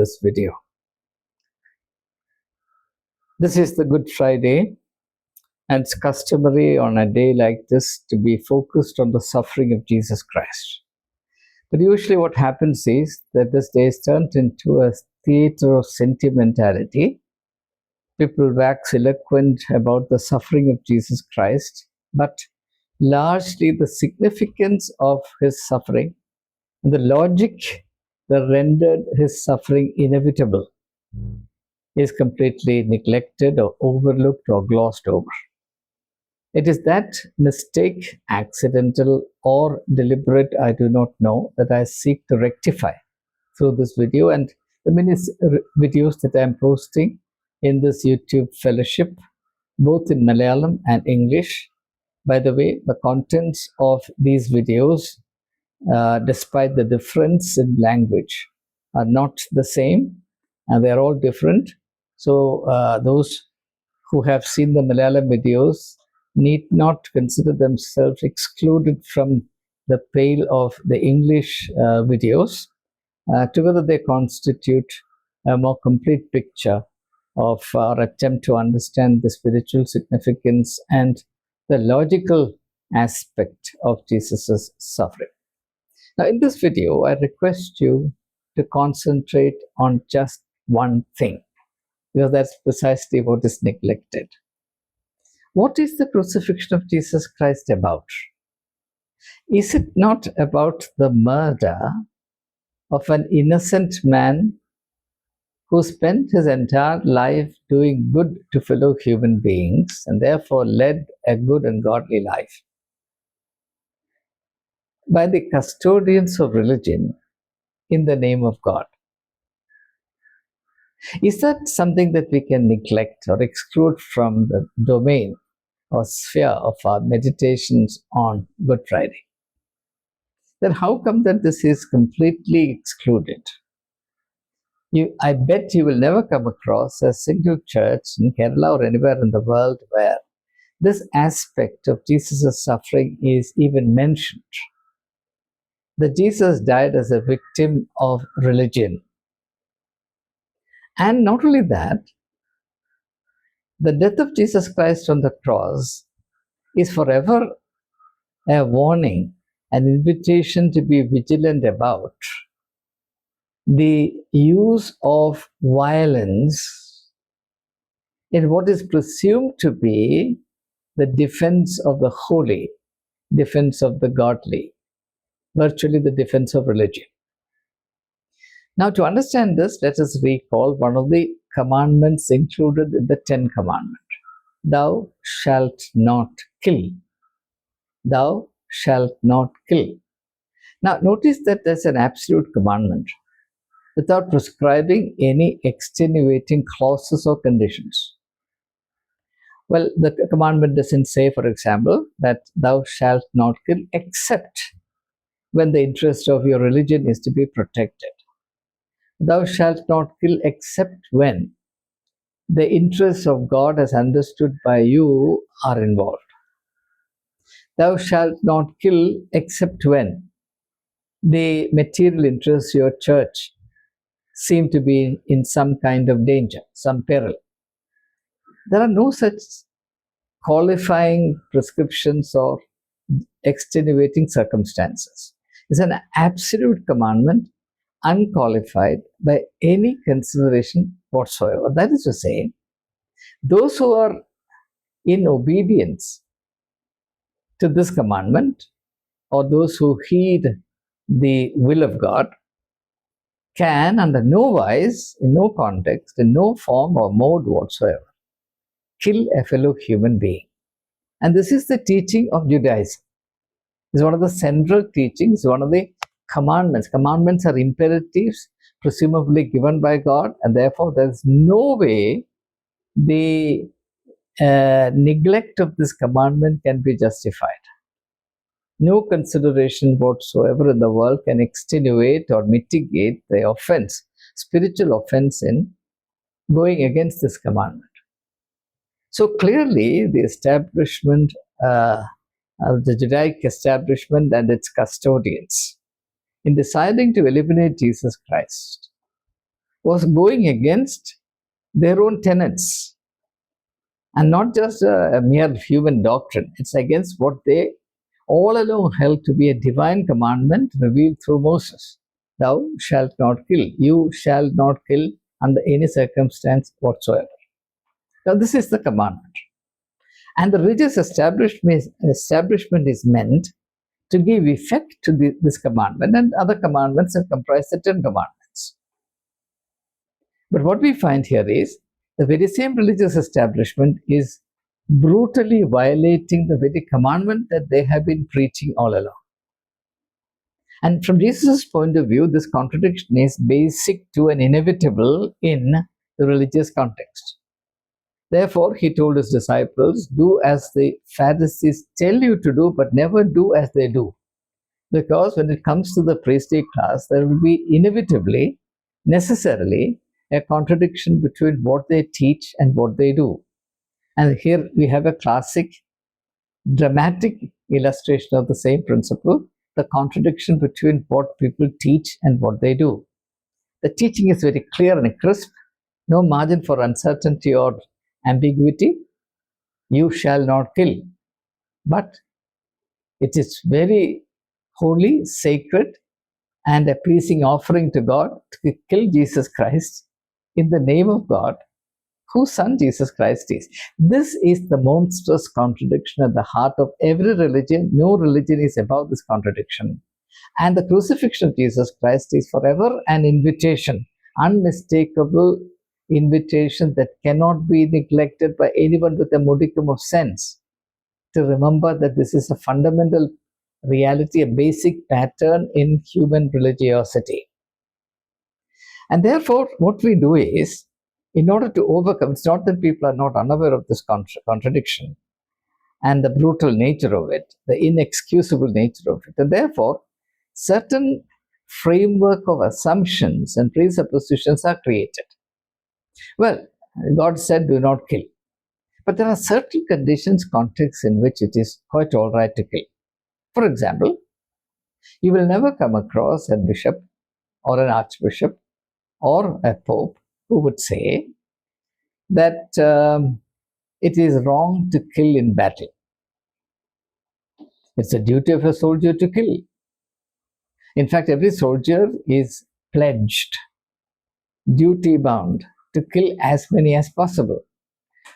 this video. This is the Good Friday, and it's customary on a day like this to be focused on the suffering of Jesus Christ. But usually what happens is that this day is turned into a theater of sentimentality. People wax eloquent about the suffering of Jesus Christ, but largely the significance of his suffering and the logic that rendered his suffering inevitable is completely neglected or overlooked or glossed over. It is that mistake, accidental or deliberate, I do not know, that I seek to rectify through this video and the many videos that I am posting in this YouTube fellowship, both in Malayalam and English. By the way, the contents of these videos, despite the difference in language, are not the same, and they are all different. So those who have seen the Malayalam videos need not consider themselves excluded from the pale of the English videos. Together they constitute a more complete picture of our attempt to understand the spiritual significance and the logical aspect of Jesus' suffering. Now, in this video, I request you to concentrate on just one thing, because that's precisely what is neglected. What is the crucifixion of Jesus Christ about? Is it not about the murder of an innocent man who spent his entire life doing good to fellow human beings and therefore led a good and godly life, by the custodians of religion in the name of God? Is that something that we can neglect or exclude from the domain or sphere of our meditations on Good Friday? Then how come that this is completely excluded? I bet you will never come across a single church in Kerala or anywhere in the world where this aspect of Jesus' suffering is even mentioned. That Jesus died as a victim of religion. And not only that, the death of Jesus Christ on the cross is forever a warning, an invitation to be vigilant about the use of violence in what is presumed to be the defense of the holy, defense of the godly, virtually the defense of religion. Now, to understand this, let us recall one of the commandments included in the 10 Commandments. Thou shalt not kill. Thou shalt not kill. Now, notice that there's an absolute commandment without prescribing any extenuating clauses or conditions. Well, the commandment doesn't say, for example, that thou shalt not kill except when the interest of your religion is to be protected. Thou shalt not kill except when the interests of God as understood by you are involved. Thou shalt not kill except when the material interests of your church seem to be in some kind of danger, some peril. There are no such qualifying prescriptions or extenuating circumstances. It's an absolute commandment, unqualified by any consideration whatsoever. That is to say, those who are in obedience to this commandment, or those who heed the will of God, can under no wise, in no context, in no form or mode whatsoever, kill a fellow human being. And this is the teaching of Judaism. It's one of the central teachings, one of the commandments. Commandments are imperatives, presumably given by God, and therefore there's no way the neglect of this commandment can be justified. No consideration whatsoever in the world can extenuate or mitigate the offense, spiritual offense, in going against this commandment. So clearly, the establishment, the Judaic establishment and its custodians, in deciding to eliminate Jesus Christ, was going against their own tenets, and not just a mere human doctrine. It's against what they all along held to be a divine commandment revealed through Moses. Thou shalt not kill. You shall not kill under any circumstance whatsoever. Now, this is the commandment. And the religious establishment is meant to give effect to this commandment, and other commandments that comprise the 10 commandments. But what we find here is the very same religious establishment is brutally violating the very commandment that they have been preaching all along. And from Jesus' point of view, this contradiction is basic to and inevitable in the religious context. Therefore, he told his disciples, do as the Pharisees tell you to do, but never do as they do. Because when it comes to the priestly class, there will be inevitably, necessarily, a contradiction between what they teach and what they do. And here we have a classic, dramatic illustration of the same principle, the contradiction between what people teach and what they do. The teaching is very clear and crisp, no margin for uncertainty or ambiguity. You shall not kill. But it is very holy, sacred, and a pleasing offering to God to kill Jesus Christ in the name of God, whose Son Jesus Christ is. This is the monstrous contradiction at the heart of every religion. No religion is above this contradiction. And the crucifixion of Jesus Christ is forever an invitation, unmistakable invitation that cannot be neglected by anyone with a modicum of sense, to remember that this is a fundamental reality, a basic pattern in human religiosity. And therefore, what we do is, in order to overcome, it's not that people are not unaware of this contradiction and the brutal nature of it, the inexcusable nature of it. And therefore, certain framework of assumptions and presuppositions are created. Well, God said, do not kill. But there are certain conditions, contexts in which it is quite all right to kill. For example, you will never come across a bishop or an archbishop or a pope who would say that it is wrong to kill in battle. It's the duty of a soldier to kill. In fact, every soldier is pledged, duty bound, to kill as many as possible.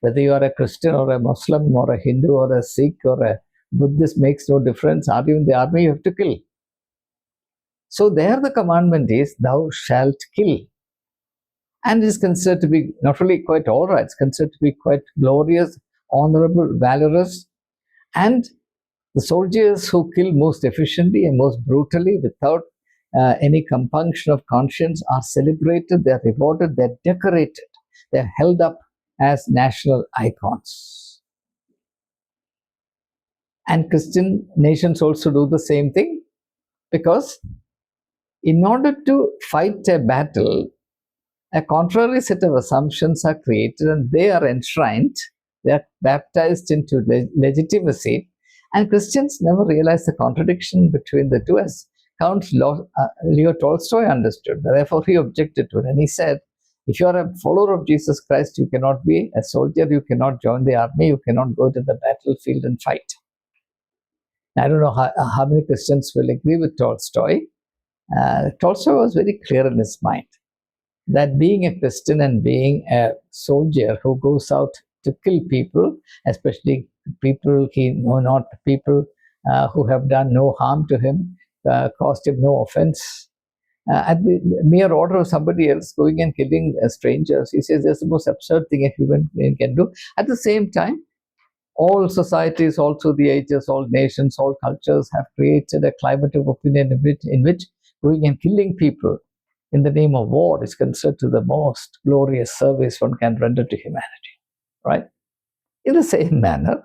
Whether you are a Christian or a Muslim or a Hindu or a Sikh or a Buddhist makes no difference. Are you in the army? You have to kill. So there the commandment is, thou shalt kill. And it is considered to be not only quite all right, it's considered to be quite glorious, honorable, valorous. And the soldiers who kill most efficiently and most brutally without any compunction of conscience are celebrated, they're rewarded, they're decorated, they're held up as national icons. And Christian nations also do the same thing, because in order to fight a battle, a contrary set of assumptions are created and they are enshrined, they are baptized into legitimacy. And Christians never realize the contradiction between the two, as Count Leo Tolstoy understood. Therefore, he objected to it. And he said, if you are a follower of Jesus Christ, you cannot be a soldier, you cannot join the army, you cannot go to the battlefield and fight. I don't know how many Christians will agree with Tolstoy. Tolstoy was very clear in his mind that being a Christian and being a soldier who goes out to kill people, especially people he know not, people who have done no harm to him, caused him no offense, at the mere order of somebody else going and killing strangers, he says that's the most absurd thing a human being can do. At the same time, all societies, all through the ages, all nations, all cultures have created a climate of opinion in which going and killing people in the name of war is considered to the most glorious service one can render to humanity, right? In the same manner,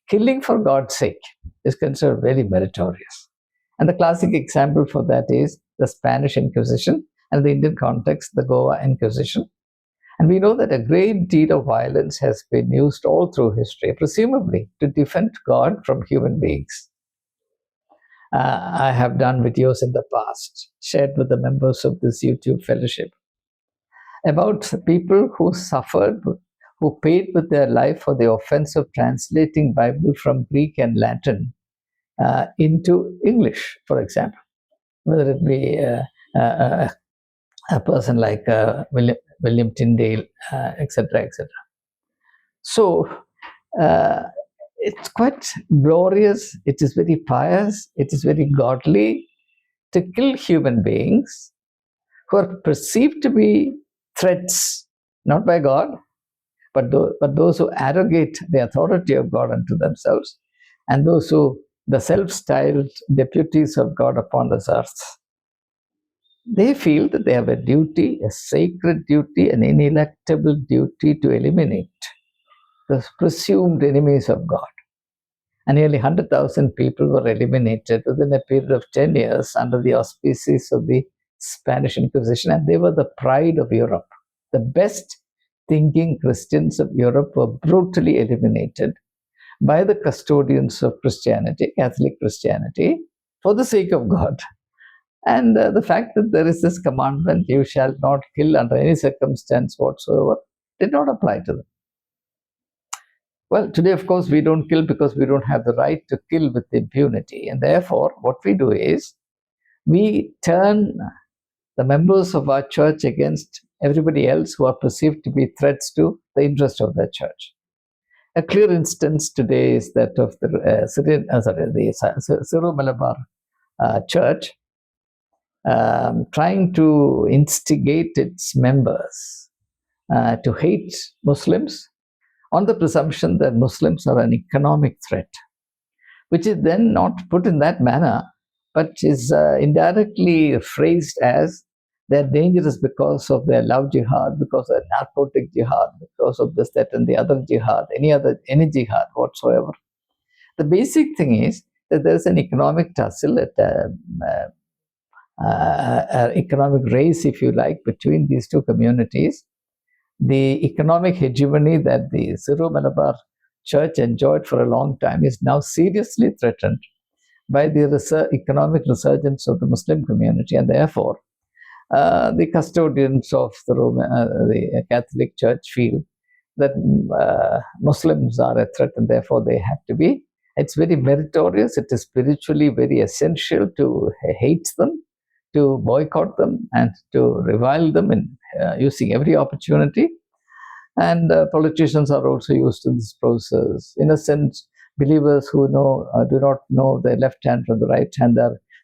killing for God's sake is considered very meritorious. And the classic example for that is the Spanish Inquisition, and the Indian context, the Goa Inquisition. And we know that a great deal of violence has been used all through history, presumably to defend God from human beings. I have done videos in the past, shared with the members of this YouTube fellowship, about people who suffered, who paid with their life for the offense of translating Bible from Greek and Latin into English, for example, whether it be a person like William Tyndale, etc., etc. So it's quite glorious. It is very pious. It is very godly to kill human beings who are perceived to be threats, not by God, but those who arrogate the authority of God unto themselves, and those who the self-styled deputies of God upon this earth. They feel that they have a duty, a sacred duty, an ineluctable duty to eliminate the presumed enemies of God. And nearly 100,000 people were eliminated within a period of 10 years under the auspices of the Spanish Inquisition, and they were the pride of Europe. The best thinking Christians of Europe were brutally eliminated by the custodians of Christianity, Catholic Christianity, for the sake of God. And the fact that there is this commandment, you shall not kill under any circumstance whatsoever, did not apply to them. Well, today, of course, we don't kill because we don't have the right to kill with impunity. And therefore, what we do is we turn the members of our church against everybody else who are perceived to be threats to the interest of the church. A clear instance today is that of the Syro-Malabar Church trying to instigate its members to hate Muslims on the presumption that Muslims are an economic threat, which is then not put in that manner, but is indirectly phrased as they're dangerous because of their love jihad, because of narcotic jihad, because of this, that, and the other jihad, any jihad whatsoever. The basic thing is that there's an economic tussle, economic race, if you like, between these two communities. The economic hegemony that the Syro-Malabar Church enjoyed for a long time is now seriously threatened by the economic resurgence of the Muslim community, and therefore the custodians of the Catholic Church feel that Muslims are a threat, and therefore they have to be. It's very meritorious. It is spiritually very essential to hate them, to boycott them, and to revile them in using every opportunity. And politicians are also used in this process. Innocent believers who do not know the left hand from the right hand,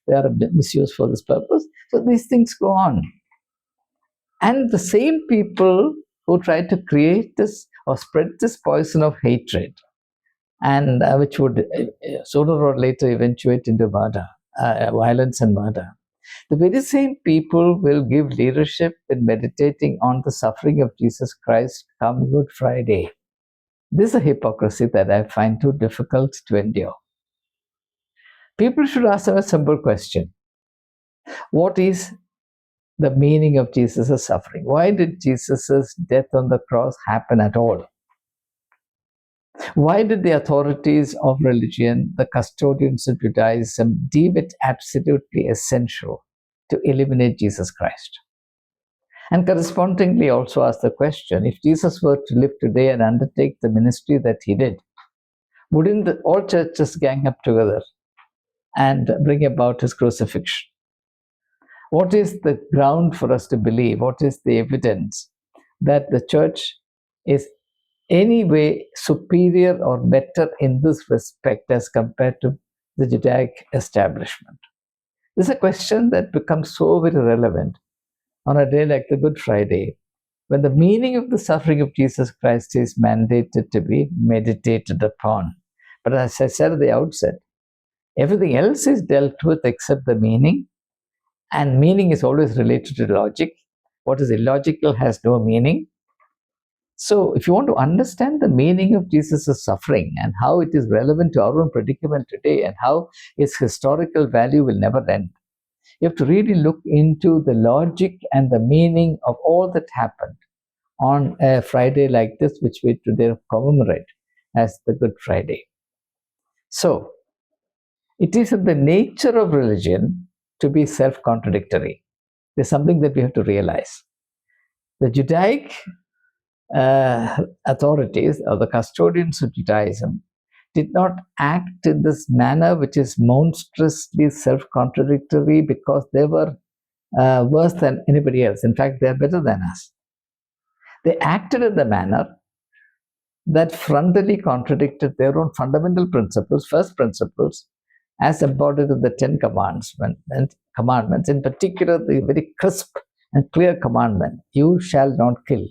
they are misused for this purpose. So these things go on. And the same people who try to create this or spread this poison of hatred, and which would sooner or later eventuate into murder, violence and murder. The very same people will give leadership in meditating on the suffering of Jesus Christ come Good Friday. This is a hypocrisy that I find too difficult to endure. People should ask them a simple question. What is the meaning of Jesus' suffering? Why did Jesus' death on the cross happen at all? Why did the authorities of religion, the custodians of Judaism, deem it absolutely essential to eliminate Jesus Christ? And correspondingly also ask the question, if Jesus were to live today and undertake the ministry that he did, wouldn't all churches gang up together and bring about his crucifixion? What is the ground for us to believe? What is the evidence that the church is any way superior or better in this respect as compared to the Judaic establishment? This is a question that becomes so very relevant on a day like the Good Friday, when the meaning of the suffering of Jesus Christ is mandated to be meditated upon. But as I said at the outset, everything else is dealt with except the meaning, and meaning is always related to logic. What is illogical has no meaning. So if you want to understand the meaning of Jesus' suffering and how it is relevant to our own predicament today and how its historical value will never end, you have to really look into the logic and the meaning of all that happened on a Friday like this, which we today commemorate as the Good Friday. So It is in the nature of religion to be self-contradictory. There's something that we have to realize. The Judaic authorities, or the custodians of Judaism, did not act in this manner which is monstrously self-contradictory because they were worse than anybody else. In fact, they are better than us. They acted in the manner that frontally contradicted their own fundamental principles, first principles, as embodied in the Ten Commandments, in particular the very crisp and clear commandment, you shall not kill.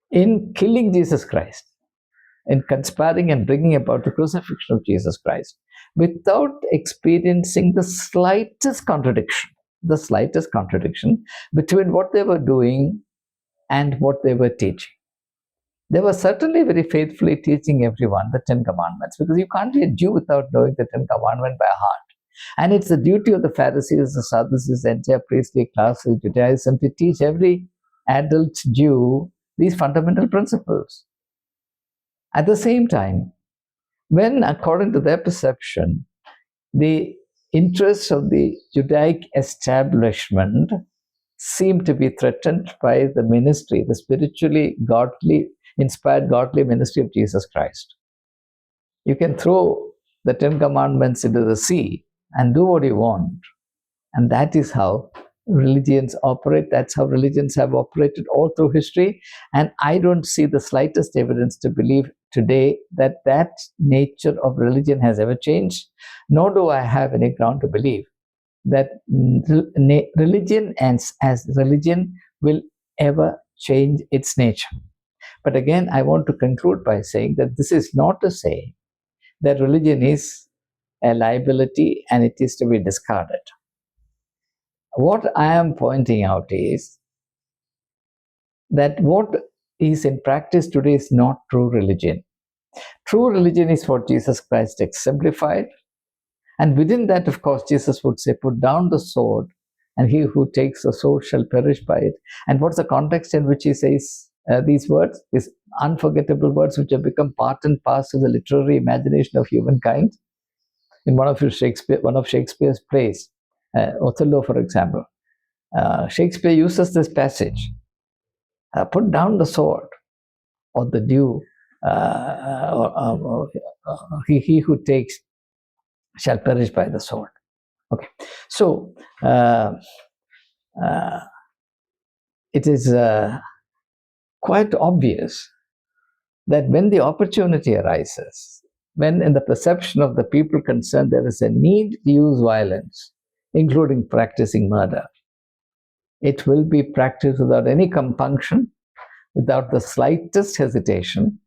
In killing Jesus Christ, in conspiring and bringing about the crucifixion of Jesus Christ, without experiencing the slightest contradiction between what they were doing and what they were teaching. They were certainly very faithfully teaching everyone the Ten Commandments, because you can't be a Jew without knowing the Ten Commandments by heart. And it's the duty of the Pharisees, the Sadducees, the entire priestly class of Judaism to teach every adult Jew these fundamental principles. At the same time, when, according to their perception, the interests of the Judaic establishment seem to be threatened by the ministry, the spiritually godly, inspired godly ministry of Jesus Christ, you can throw the Ten Commandments into the sea and do what you want. And that is how religions operate. That's how religions have operated all through history. And I don't see the slightest evidence to believe today that that nature of religion has ever changed, nor do I have any ground to believe that religion as religion will ever change its nature. But again, I want to conclude by saying that this is not to say that religion is a liability and it is to be discarded. What I am pointing out is that what is in practice today is not true religion. True religion is what Jesus Christ exemplified. And within that, of course, Jesus would say, put down the sword, and he who takes the sword shall perish by it. And what's the context in which he says these words? These unforgettable words which have become part and parcel of the literary imagination of humankind. In one of Shakespeare's plays, Othello, for example, Shakespeare uses this passage, put down the sword, or the dew, he who takes shall perish by the sword. Okay, so it is quite obvious that when the opportunity arises, when in the perception of the people concerned there is a need to use violence, including practicing murder, it will be practiced without any compunction, without the slightest hesitation.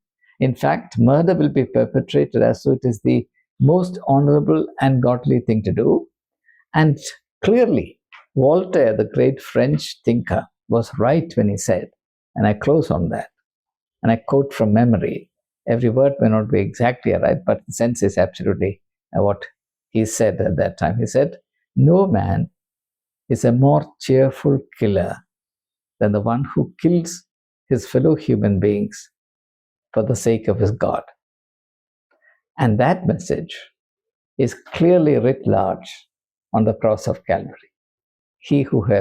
In fact, murder will be perpetrated as though it is the most honorable and godly thing to do. And clearly, Voltaire, the great French thinker, was right when he said, and I close on that, and I quote from memory, every word may not be exactly right, but the sense is absolutely what he said at that time. He said, no man is a more cheerful killer than the one who kills his fellow human beings for the sake of his God. And that message is clearly writ large on the cross of Calvary. He who has